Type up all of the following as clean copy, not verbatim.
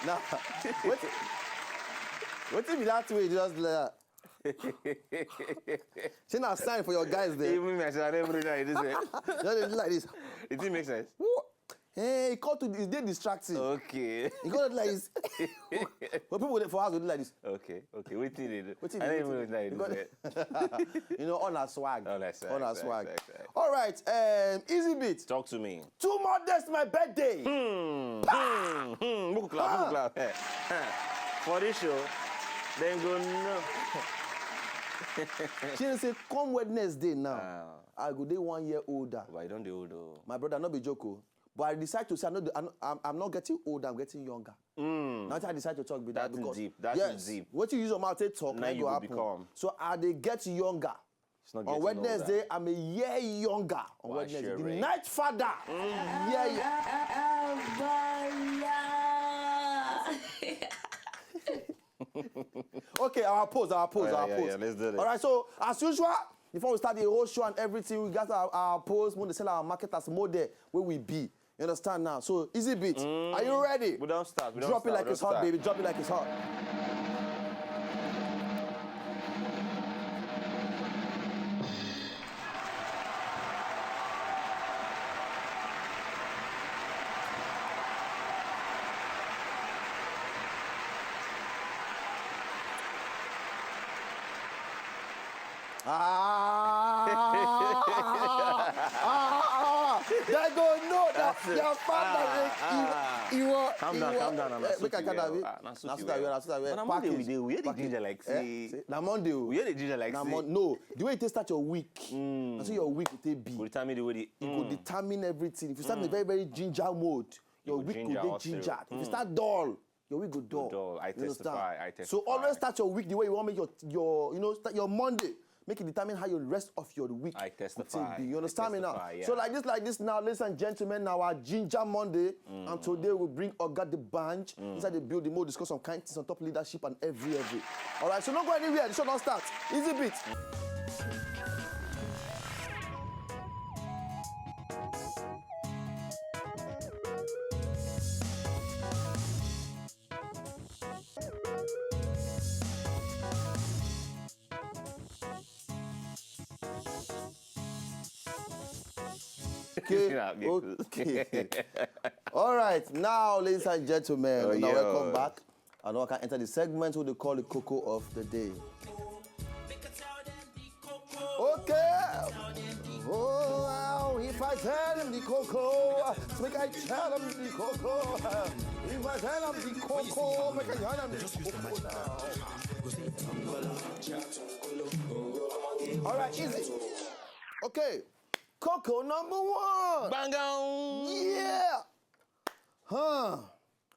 Now, what if that way just like see now sign for your guys there. Even me, I said, I never do that this way. Just like this. It didn't make sense. Hey, it caught to this, they distracting. Okay. You got it like this. But people for us will do like this. Okay. Wait till they do. Wait till I they don't even know that. You know, on our swag. On our swag, On our swag, swag. swag, swag. All right, easy bit. Talk to me. 2 more days to my birthday. Book club. For this show, then go no. She say, come Wednesday now. I go day 1 year older. But I don't do old. My brother, not be joke. But I decide to say, I'm not getting older, I'm getting younger. Now I decide to talk with that. That's because, deep. That's yes, deep. What you use on mouth to talk, now you will become. So they get younger. It's not On getting Wednesday, older. I'm a year younger. On Wednesday, the Sherry. night father. Okay, our pose. Yeah, let's do this. All right, so as usual, before we start the whole show and everything, we got our pose. We want to sell our market as model where we be. You understand now? So easy bit. Are you ready? We don't start. Drop it like it's hot, baby. Drop it like it's hot. They don't know that your father Calm down. Make I We had the ginger like say. Na Monday. We had the ginger like say. No, the way you start your week, that's how your week will take be. Will determine the way the. It could determine everything. If you start in a very, very ginger mode, your week could be ginger. If you start dull, your week go dull. I testify. So always start your week the way you want to make your start your Monday. Make it determine how your rest of your week. I testify. You understand me now? Yeah. So like this now, ladies and gentlemen, now our Ginger Monday, and today we bring Oga the Banj inside the building. We'll discuss some kind things on top leadership and every. All right, so don't go anywhere. The show don't start. Easy bit. Okay. All right, now, ladies and gentlemen, welcome back. And now I can enter the segment what they call the Cocoa of the Day. Okay. Oh, wow. If I tell him the cocoa, make I tell him the cocoa. If I tell him the cocoa, make I tell him the cocoa now. All right, easy. Okay. Cocoa number 1. Bang on. Yeah.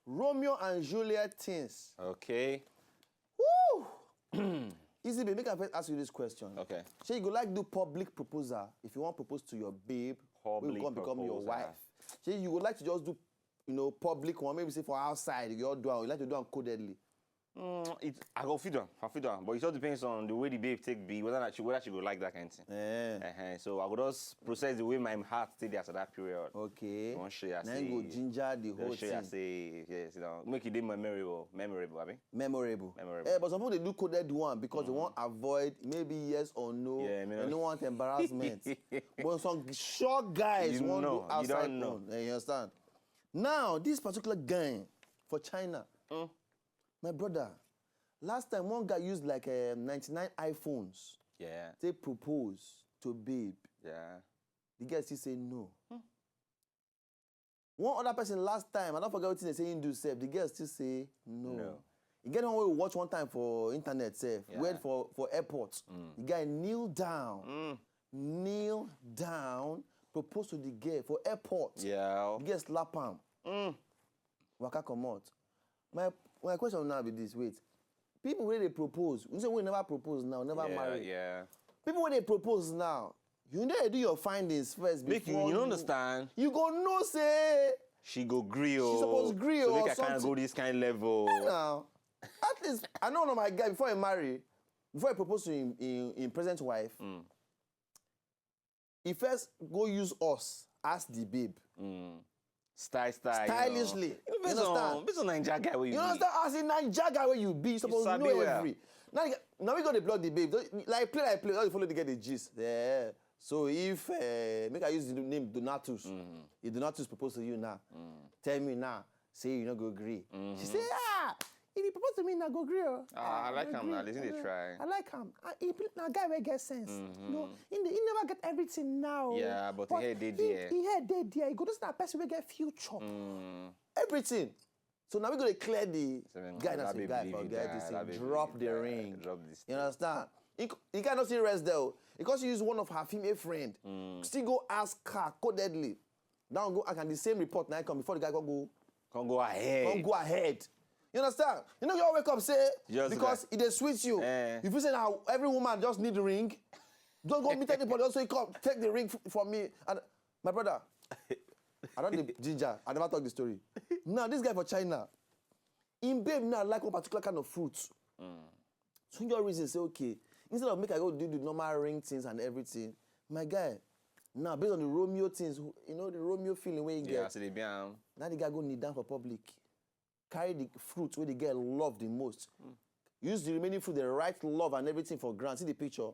Romeo and Juliet things. Okay. Woo. Easy, babe. Make I first ask you this question. Okay. So you go like do public proposal if you want to propose to your babe, Public who will become your proposal. wife. So you would like to just do, public one, maybe say for outside, you all do it. You like to do it codedly. I go feed them, but it all depends on the way the babe take be, whether she would like that kind of thing. So I would just process the way my heart stay there at that period. Okay. One show you Then go ginger the whole show thing. you say yes, make it memorable, abi. Memorable. Memorable. But some people they do coded one because they want avoid maybe yes or no. Yeah, they don't want embarrassment. But some short guys want to do outside. You don't know. You understand? Now this particular guy for China. My brother, last time one guy used like 99 iPhones. Yeah. They propose to babe. Yeah. The guy still say no. One other person last time, I don't forget what they say do self. The girl still say no. You get one way we watch one time for internet self. Yeah. Wait for airports. The guy kneel down, propose to the girl for airport. Yeah. The girl slap him. Waka come out. My question now be this, wait. People when they propose, you say we never propose now, never marry. Yeah. People when they propose now, you need to do your findings first before you understand. You go no say she go grill. She supposed grill so or make I can't go this kind of level. Now, at least I know my guy before he marry, before he propose to him in present wife, he first go use us as the babe. Stylishly. You understand? Based on Niger guy where you understand? As in Niger guy where you be, you supposed to know every. Now we got to block the babe. Like play, all you follow to get the gist. Yeah. So if make I use the name Donatus, if Donatus propose to you now, tell me now, say you not go agree. She say, if he propose to me, now go agree. I like him now. Listen, they try. I like him. Now guy will get sense. No, he never get everything now. Yeah, but he had dead there. He had dead there. He go to that person will get future. Everything. So now we're going to clear the guy that's a guy. Forget this thing. Drop the ring. Drop this. You understand? He cannot see rest there. Because you use one of her female friend. Still go ask her codedly. Now go and the same report now come before the guy can go ahead. Can't go ahead. You understand? You know you all wake up say because it is sweet you. If you say now every woman just need the ring, don't go meet anybody. Also you come take the ring from me. And my brother, I don't the ginger. I never talk the story. Now this guy for China, in babe now like one particular kind of fruit. So your reason say okay. Instead of make I go do the normal ring things and everything, my guy, now based on the Romeo things, you know the Romeo feeling where you get. Yeah, so they be now the guy go kneel down for public. Carry the fruit where the girl love the most. Use the remaining fruit, the right love and everything for granted. See the picture.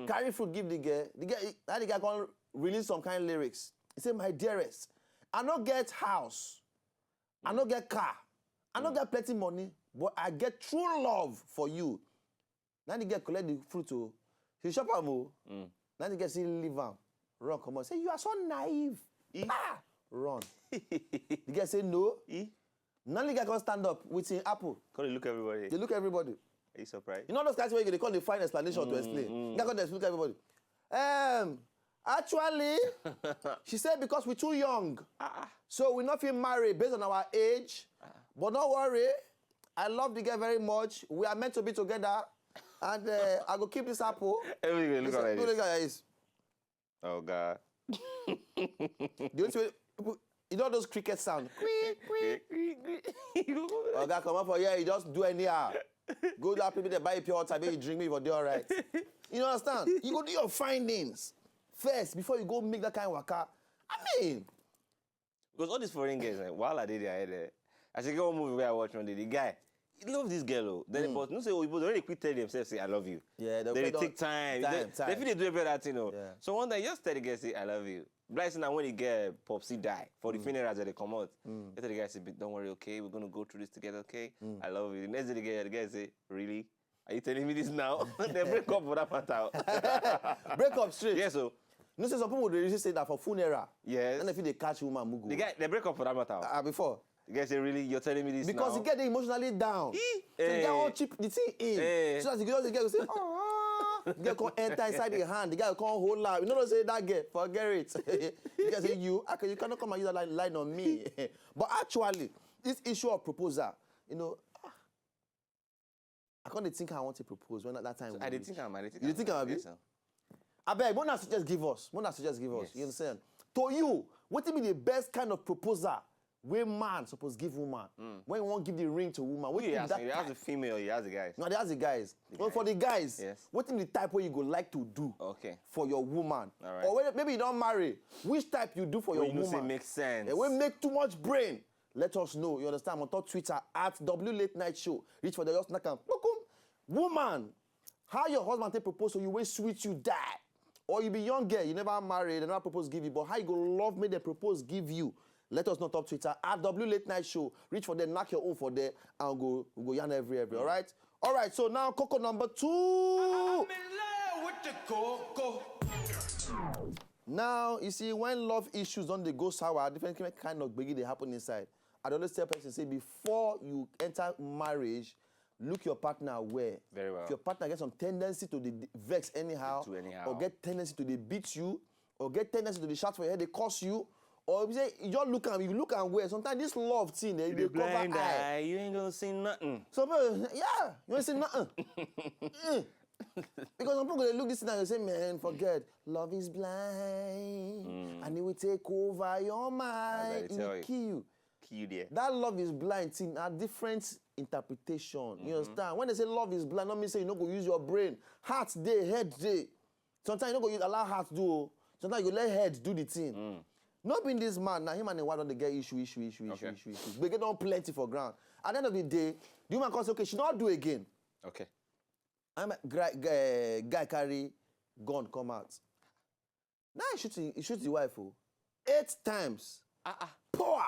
Carry fruit, give the girl. Now the guy can release some kind of lyrics. He say, my dearest, I don't get house. I don't get car. I don't get plenty money, but I get true love for you. Now the girl collect the fruit. He shop am. Now the girl say leave am. Run, come on. Say, you are so naive. Run. The guy say no. Now the guy can stand up with his apple. Can they look everybody? They look everybody. Are you surprised? You know those guys where they call the fine explanation to explain. The guy can look everybody. Actually, she said because we're too young. So we're not feel married based on our age. But don't worry. I love the guy very much. We are meant to be together. And I go keep this apple. Everybody look at this. Oh, God. You know those cricket sound? Oh, God, come up for here. You just do anyhow. Go to people that buy pure water, maybe you drink me, but they're all right. You understand? You go do your findings first before you go make that kind of waka. I mean, because all these foreign guys, like, while I did it, I said, go one movie where I watch one day, the guy, he love this girl. Then, but no say, people don't really quit telling themselves, say, I love you. Yeah, they take time. They feel they do better that, you know. Yeah. So one day, just tell the guy, say, I love you. Blessing that when the guy, Popsy die, for the funerals that they come out, they tell the guy, say, don't worry, okay, we're going to go through this together, okay? I love you. The next day, the guy say, really? Are you telling me this now? They break up for that matter. Break up straight. Yeah, so. You know, some people would really say that for funeral. Yes. And if they catch woman, mugu. The guy, they break up for that matter. Before. The guy say, really, you're telling me this because now? he get emotionally down. So the guy won't chip the thing in. So that the guy will say, the guy can't enter inside the hand. The guy can't hold out. You know what say that guy? Forget it. The guy say, you cannot come and use that line on me. But actually, this issue of proposal, you know, I can't think I want to propose when at that time. So I didn't think I'm. You think I'm? Yes, I beg, what not just give us? What not just give us? You understand? To you, what will be the best kind of proposal where man supposed to give woman? When you want to give the ring to woman, what you ask me? They ask the female, you ask the guys. No, they ask the guys. Well, for the guys, what is the type where you go like to do for your woman? All right. Or when, maybe you don't marry, which type you do for your woman? You say makes sense. And when make too much brain, let us know. You understand? I'm on top Twitter at W Late Night Show. Reach for the just knock and woman, how your husband take propose so you wait sweet you die? Or you be young girl, you never married, they never propose give you, but how you go love me, they propose give you? Let us know top Twitter at W Late Night Show. Reach for them, knock your own for there, and we'll go yarn every, all right? All right, so now Coco number 2. I'm in love with the Coco. Now, you see, when love issues don't they go sour, different kind of biggie they happen inside. I always tell person, say, before you enter marriage, look your partner aware. Very well. If your partner gets some tendency to the vex anyhow, or get tendency to the beat you, or get tendency to the shout for your head, they curse you, or you say you just look and you look and wear. Sometimes this love thing, they cover eye. You ain't gonna see nothing. Some people, you ain't see nothing. Because some people they look this thing and they say, man, forget. Love is blind, and it will take over your mind. It will kill you. There. That love is blind thing, a different interpretation. You understand? When they say love is blind, not mean say you don't go use your brain. Heart day, head day. Sometimes you don't go allow heart do. Sometimes you let head do the thing. Not being this man, now him and the wife don't they get issue. They get on plenty for ground. At the end of the day, the woman can say, okay, she don't do again. Okay. I'm a guy carry gun come out. Now he shoots the wife 8 times. Power.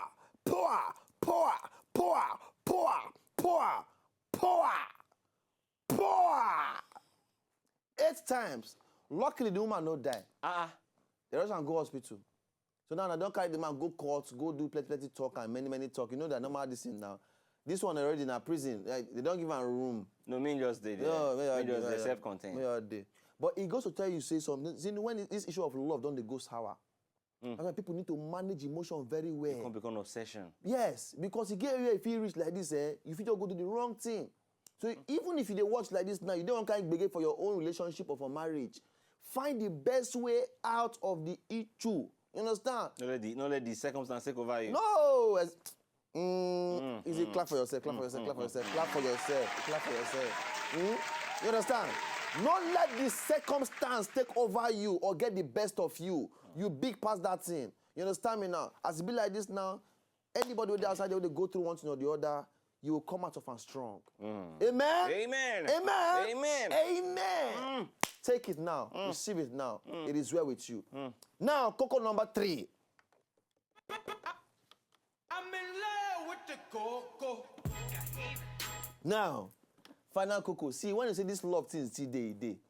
8 times. Luckily, the woman no die. The rest can go hospital. So now I don't carry the man, go court, go do plenty talk and many talk. You know that normal this thing now. This one already in a prison. Like, they don't give him a room. No, me just did. Me just self-contained. But it goes to tell you, say something. See, when this issue of love don't they go sour. That's why people need to manage emotion very well. It can become obsession. Yes, because you get here, if you reach like this, you feel you go do the wrong thing. So even if you watch like this now, you don't want to begin for your own relationship or for marriage. Find the best way out of the issue. You understand? Don't let the circumstance take over you. No! Easy, clap for yourself, clap for yourself. You understand? Don't let the circumstance take over you or get the best of you. You big past that thing. You understand me now? As it be like this now, anybody with the outside there, they go through one thing or the other, you will come out of and strong. Amen? Amen. Take it now. Receive it now. It is well with you. Now, cocoa number 3. I'm in love with the cocoa. Now, final cocoa. See, when you say this love thing, see, day.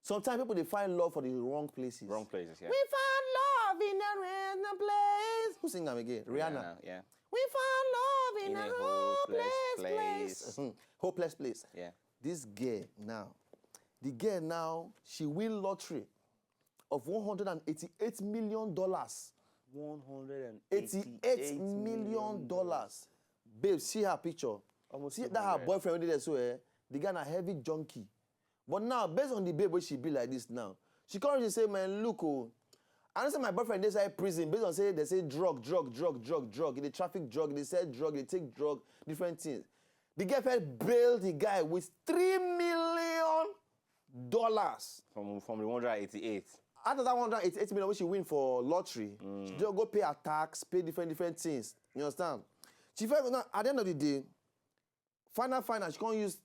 Sometimes people, they find love for the wrong places. Wrong places, yeah. We found love in a random place. Who sing them again? Rihanna. Yeah. We found love in a hopeless place. Hopeless place. Yeah. This girl now, the girl now, she win lottery of $188 million. $188 million. Babe, see her picture. Almost see that her boyfriend did so the guy a heavy junkie. But now, based on the babe where she be like this now, she currently say, man, look, I don't say my boyfriend they say prison, based on they say drug, they traffic drug, they sell drug, they take drug, different things. The girl first bailed the guy with $3 million. From the 188. After that 188 million which she win for lottery, she just go pay her tax, pay different things. You understand? She first, now, at the end of the day, final, she can't use,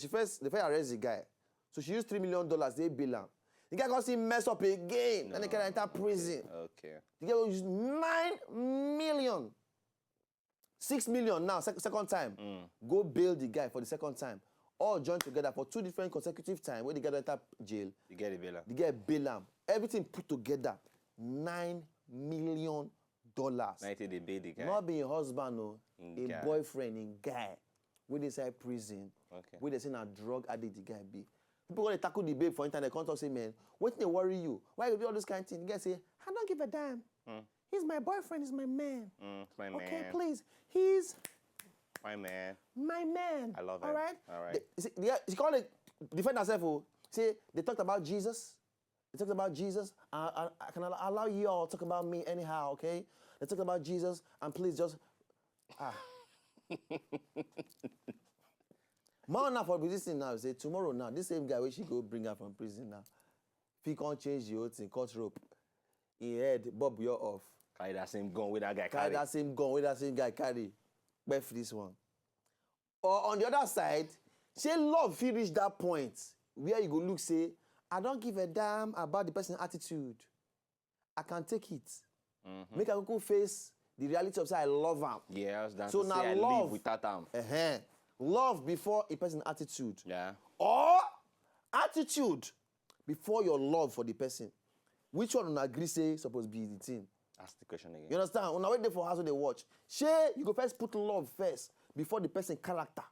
she first arrest the guy. So she used $3 million, they bill her. The guy can't see mess up again, and they can enter prison. Okay. The guy will use $9 million. $6 million now, second time. Go bail the guy for the second time. All joined together for 2 different consecutive times where the guy enter jail. You get the bailer. The guy bail him. Everything put together, $9 million. 90 they bail the guy. Not being a husband, no. In a guy. boyfriend in guy. Where they say prison. Okay. Where they say a drug addict the guy be. People when they tackle the babe for internet, come talk say, man, what they worry you? Why you do all this kind of thing? The guy say, I don't give a damn. He's my boyfriend, he's my man. It's my man. Okay, please. He's my man. My man. I love it. All right? All right. She called it, defend herself. Say, they talked about Jesus. They talked about Jesus. I can allow you all to talk about me anyhow, okay? They talked about Jesus, and please just, Man, now for this thing now, say tomorrow now, this same guy where she go bring her from prison now. If he can't change the whole thing, cut rope. He head, bob you off. Carry that same gun with that guy carry. That same gun with that same guy carry. Best for this one. Or on the other side, say love if you reach that point where you go look, say, I don't give a damn about the person's attitude. I can take it. Make a go face the reality of say I love him. Yeah, that's so now I love live without him. Love before a person's attitude. Yeah. Or attitude before your love for the person. Which one on agree say supposed to be the thing? That's the question again. You understand? When I wait there for house, they watch. Share, you go first put love first before the person character.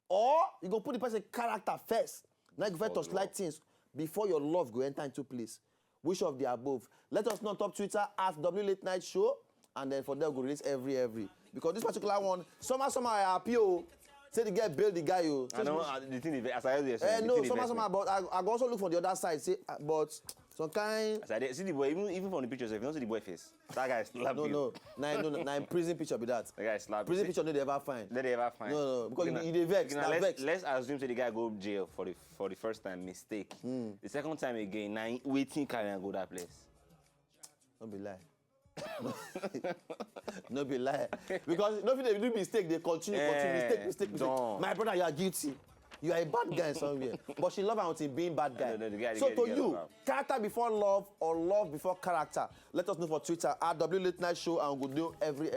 Or you go put the person character first. Now you go first touch light things before your love go enter into place. Which of the above? Let us know on top Twitter at W Late Night Show, and then for them go release every. Because this particular one, somehow I happy. Say the guy bail the guy. I know the thing is, as I heard yesterday. No, somehow, but I go also look for the other side. Say, but some kind. As I see the boy, even from the pictures, if you don't see the boy face, that guy slapped you. No, prison picture be that. The guy slapped. Prison picture no they ever find. No, because you vex. Let's assume say the guy go jail for the first time, mistake. The second time again, now waiting carry and go that place. Don't be lie. No be lie. Because no they do mistake, they continue, mistake. My brother, you are guilty. You are a bad guy somewhere. But she love her until being bad guy. So to you, character before love or love before character? Let us know for Twitter at W Late Night Show and we'll do every.